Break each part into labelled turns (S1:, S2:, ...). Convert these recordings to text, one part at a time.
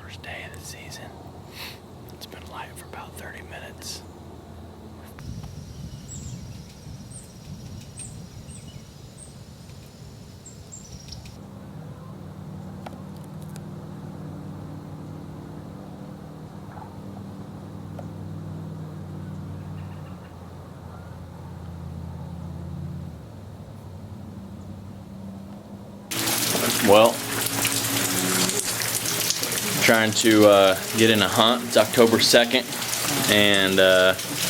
S1: first day of the season. It's been light for about 30 minutes. Well, trying to get in a hunt. It's October 2nd, and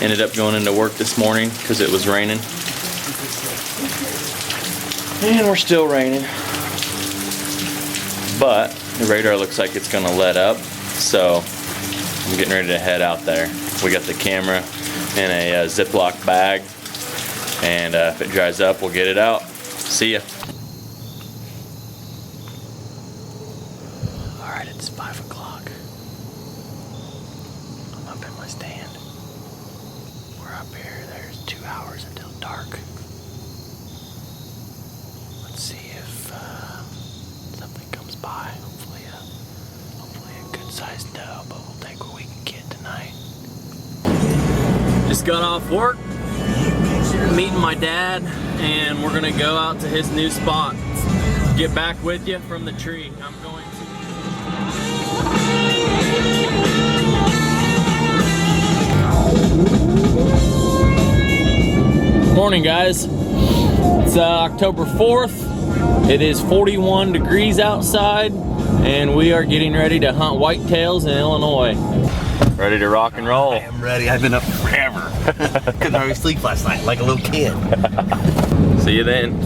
S1: ended up going into work this morning because it was raining. And we're still raining. But the radar looks like it's gonna let up, so I'm getting ready to head out there. We got the camera in a Ziploc bag, and if it dries up, we'll get it out. See ya. Alright, it's 5 o'clock. I'm up in my stand. We're up here. There's 2 hours until dark. Let's see if something comes by. Hopefully a good sized doe, but we'll take what we can get tonight. Just got off work, meeting my dad, and we're gonna go out to his new spot. Get back with you from the tree. I'm going to... Morning, guys. It's October 4th. It is 41 degrees outside, and we are getting ready to hunt whitetails in Illinois. Ready to rock and roll?
S2: I am ready. I've been up forever. Couldn't hardly sleep last night like a little kid.
S1: See you then.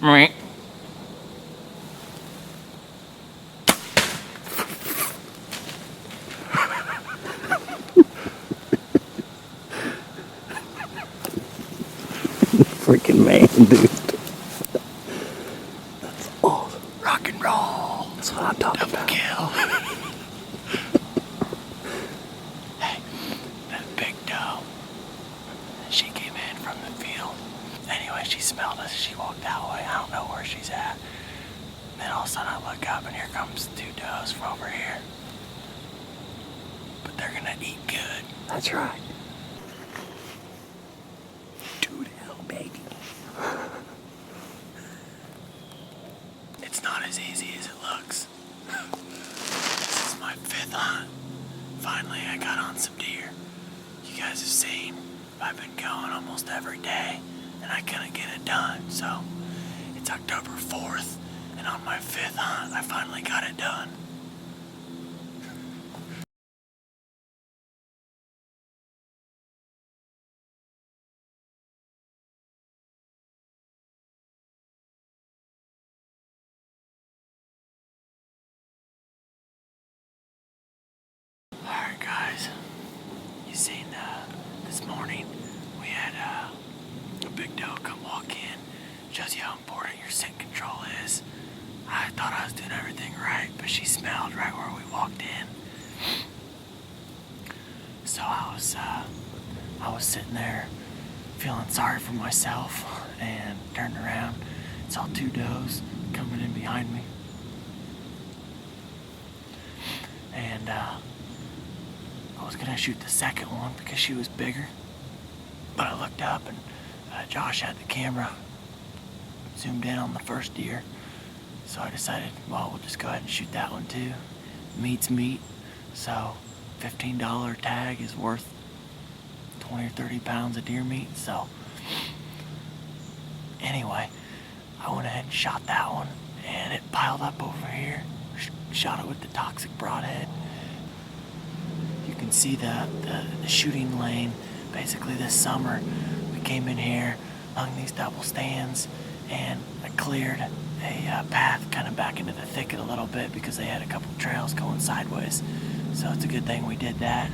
S1: Right.
S2: Freaking man, dude. That's awesome.
S1: Rock and roll.
S2: That's what I'm talking
S1: Double
S2: about.
S1: kill. Hey, that big doe. She came in from the field. Anyway, she smelled us. She walked that way. I don't know where she's at. Then all of a sudden I look up and here comes 2 does from over here. But they're gonna eat good.
S2: That's right. Dude, hell, baby.
S1: It's not as easy as it looks. This is my 5th hunt. Finally, I got on some deer. You guys have seen, I've been going almost every day, and I couldn't get it done. So, it's October 4th, and on my 5th hunt, I finally got it done. Alright guys, you seen this morning we had a big doe come walk in. Shows you how important your scent control is. I thought I was doing everything right, but she smelled right where we walked in. So I was sitting there feeling sorry for myself and turned around, saw 2 does coming in behind me. And I was gonna shoot the second one because she was bigger, but I looked up and Josh had the camera zoomed in on the first deer, so I decided, well, we'll just go ahead and shoot that one too. Meat's meat, so $15 tag is worth 20 or 30 pounds of deer meat. So anyway, I went ahead and shot that one, and it piled up over here. Shot it with the toxic broadhead. You can see the shooting lane. Basically this summer, we came in here along these double stands, and I cleared a path kind of back into the thicket a little bit because they had a couple trails going sideways. So it's a good thing we did that.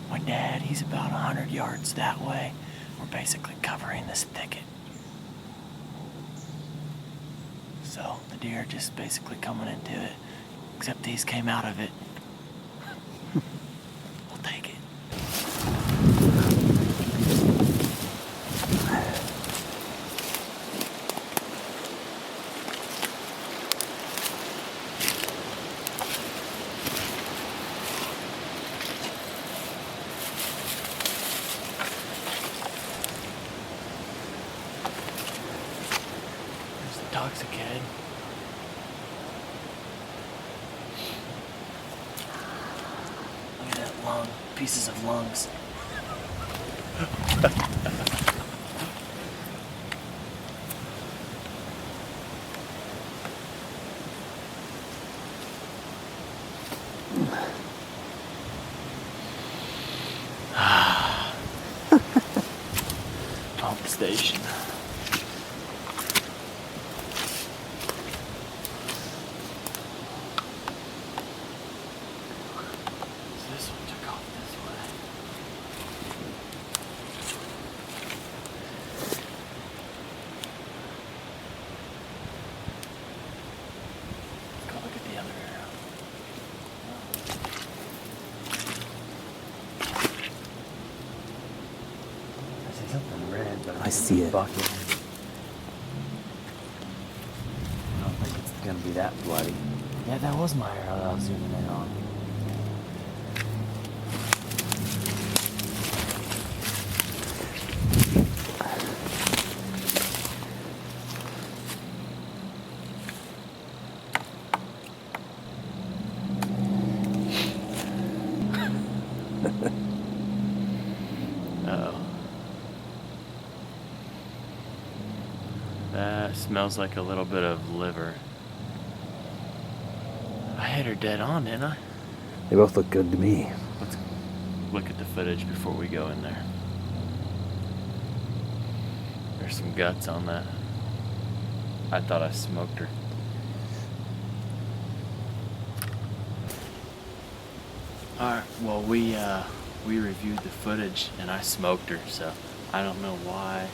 S1: My dad, he's about 100 yards that way. We're basically covering this thicket. So the deer are just basically coming into it, except these came out of it. We'll take it. There's the toxic head. Look at that lung, pieces of lungs. Pump station. This one took off this way. Let's go look at the other arrow.
S2: I see something red, but
S3: I see it.
S2: bucket. I don't think it's gonna be that bloody.
S1: Yeah, that was my arrow that I was zooming in on. Uh-oh. That smells like a little bit of liver. I hit her dead on, didn't I?
S3: They both look good to me.
S1: Let's look at the footage before we go in there. There's some guts on that. I thought I smoked her. Alright, well we reviewed the footage and I smoked her, so I don't know why.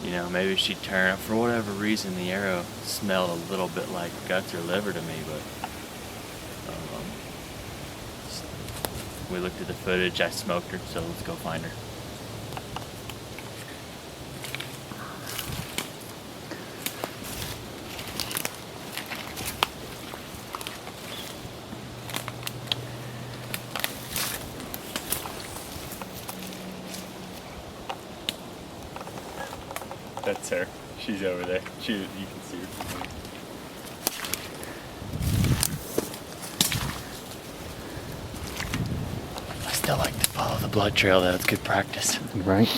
S1: You know, maybe she turned, for whatever reason the arrow smelled a little bit like guts or liver to me, but we looked at the footage, I smoked her, so let's go find her. That's her. She's over there. You can see her. I still like to follow the blood trail. That's good practice.
S3: Right?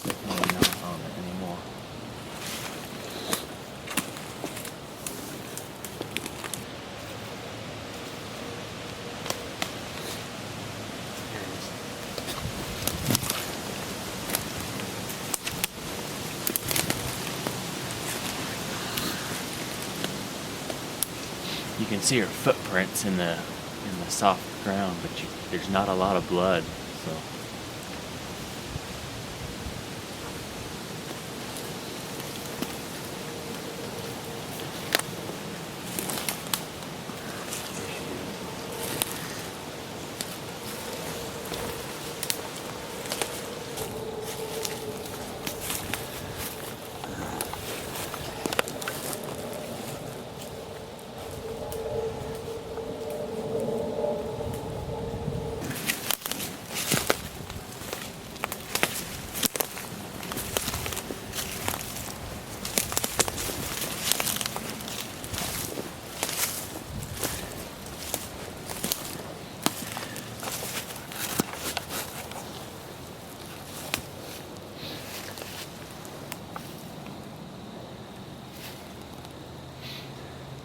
S1: Definitely not on it anymore. You can see her footprints in the soft ground, but there's not a lot of blood, so.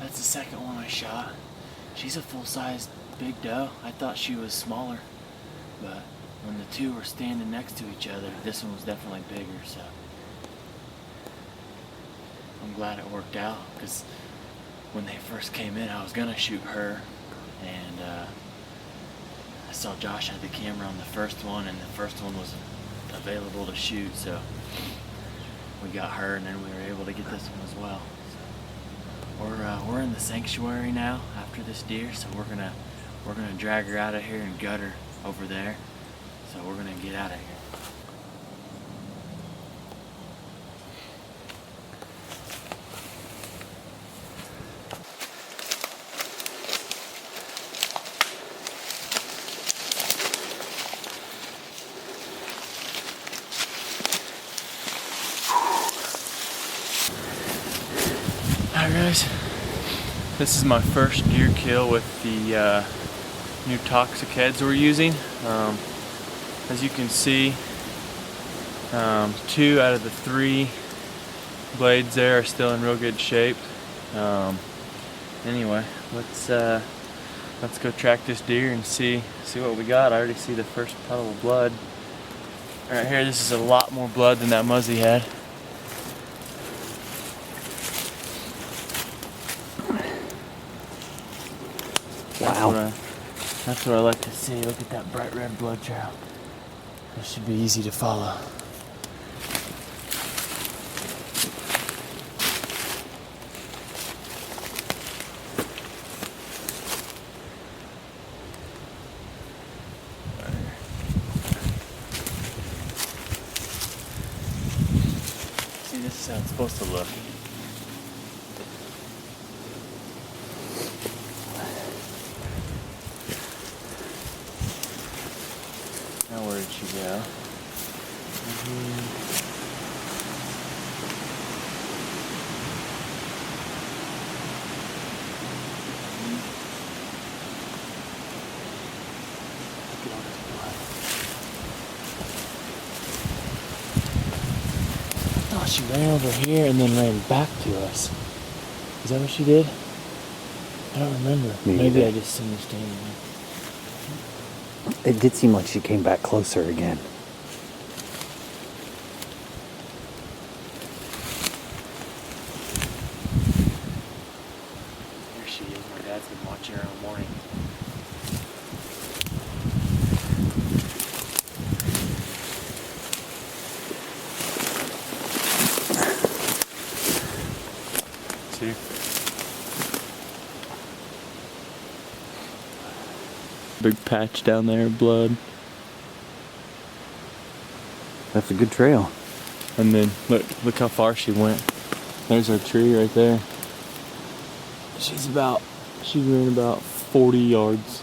S1: That's the second one I shot. She's a full-sized big doe. I thought she was smaller, but when the two were standing next to each other, this one was definitely bigger, so I'm glad it worked out, because when they first came in, I was gonna shoot her, and I saw Josh had the camera on the first one, and the first one was available to shoot, so we got her, and then we were able to get this one as well. So we're in the sanctuary now after this deer, so we're gonna drag her out of here and gut her over there. So we're gonna get out of here. Alright guys, this is my first deer kill with the new toxic heads we're using. As you can see, 2 out of the 3 blades there are still in real good shape. Anyway, let's go track this deer and see what we got. I already see the first puddle of blood right here. This is a lot more blood than that muzzy had.
S3: Wow.
S1: That's what I like to see. Look at that bright red blood trail. This should be easy to follow. See, this is how it's supposed to look. Now where did she go? Look at all this blood. I thought she ran over here and then ran back to us. Is that what she did? I don't remember. Maybe I just seen her standing there.
S3: It did seem like she came back closer again.
S1: There she is. My dad's been watching her all morning. See? Big patch down there of blood.
S3: That's a good trail.
S1: And then look how far she went. There's our tree right there. She ran about 40 yards.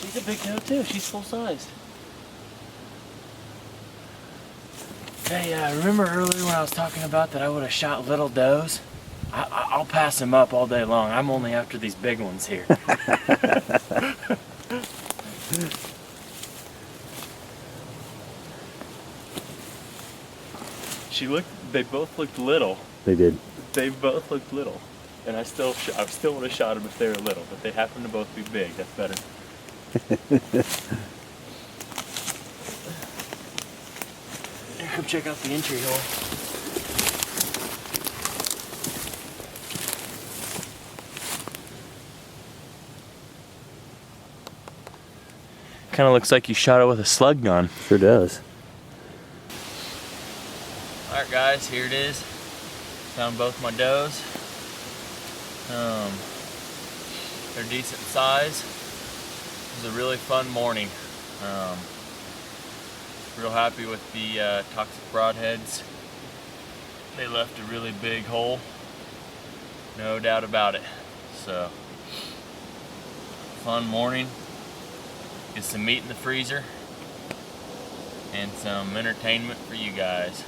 S1: She's a big doe too. She's full sized. Hey, remember earlier when I was talking about that I would have shot little does? I'll pass them up all day long. I'm only after these big ones here. They both looked little.
S3: They did.
S1: They both looked little. And I still would have shot them if they were little, but they happen to both be big. That's better. Here, come check out the entry hole. Kind of looks like you shot it with a slug gun.
S3: Sure does.
S1: Alright guys, here it is. Found both my does. They're decent size. It was a really fun morning. Real happy with the toxic broadheads. They left a really big hole. No doubt about it. So, fun morning. Get some meat in the freezer and some entertainment for you guys.